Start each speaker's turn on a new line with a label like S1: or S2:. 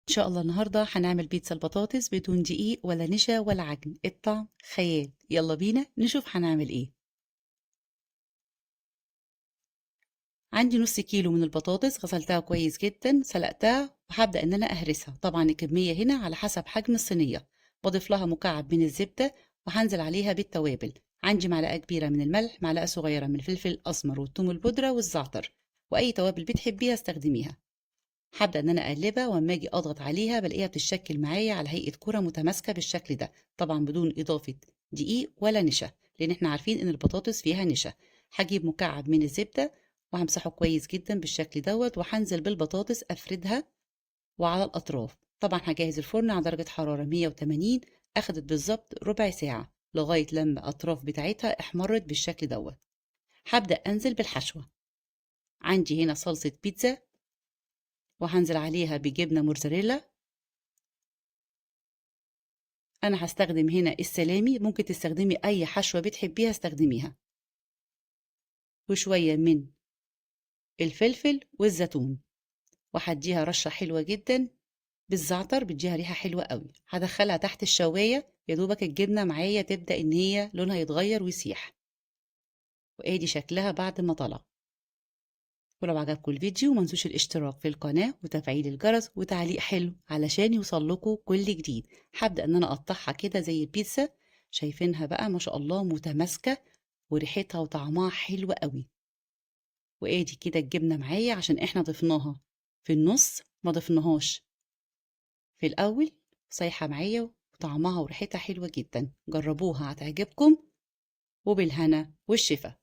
S1: إن شاء الله النهاردة هنعمل بيتزا البطاطس بدون دقيق ولا نشا ولا عجن. الطعم خيال. يلا بينا نشوف هنعمل ايه. عندي نص كيلو من البطاطس، غسلتها كويس جدا، سلقتها وهبدأ ان انا اهرسها. طبعا الكمية هنا على حسب حجم الصينية. بضيف لها مكعب من الزبدة وهنزل عليها بالتوابل. عندي معلقة كبيرة من الملح، معلقة صغيرة من الفلفل الأسمر والثوم البودرة والزعتر، وأي توابل بتحبيها استخدميها. هابدأ إن أنا أقلّبها، وأمّا آجي أضغط عليها بالاقيها بتتشكِّل معايا على هيئة كرة متماسكة بالشكل ده، طبعًا بدون إضافة دقيق ولا نشا، لإن إحنا عارفين إن البطاطس فيها نشا. هاجيب مكعب من الزبدة وهامسحه كويس جدًا بالشكل دوّة، وهانزل بالبطاطس أفردها وعلى الأطراف. طبعًا هاجهّز الفرن على درجة حرارة 180. أخدت بالضبط ربع ساعة لغاية لمّا الأطراف بتاعتها احمرت بالشكل دوّة. هابدأ أنزل بالحشوة. عندي هنا صلصة بيتزا وهانزل عليها بجبنة موتزاريلا. أنا هاستخدم هنا السلامي، ممكن تستخدمي أي حشوة بتحبيها استخدميها، وشوية من الفلفل والزيتون، وهاديها رشة حلوة جدا بالزعتر، بتديها ريحة حلوة قوي. هدخلها تحت الشواية يا دوبك الجبنة معايا تبدأ إن هي لونها يتغير ويسيح، وادي شكلها بعد ما طلع. ولو عجبكم الفيديو منسوش الاشتراك في القناة وتفعيل الجرس وتعليق حلو علشان يوصلكوا كل جديد. هبدأ إن أنا أقطعها كده زي البيتزا. شايفينها بقى ما شاء الله متماسكة، وريحتها وطعمها حلو قوي. وادي كده الجبنة معايا عشان احنا ضفناها في النص، ما ضفناهاش في الأول. صايحة معايا وطعمها وريحتها حلوة جدا. جربوها هتعجبكم، وبالهنا والشفا.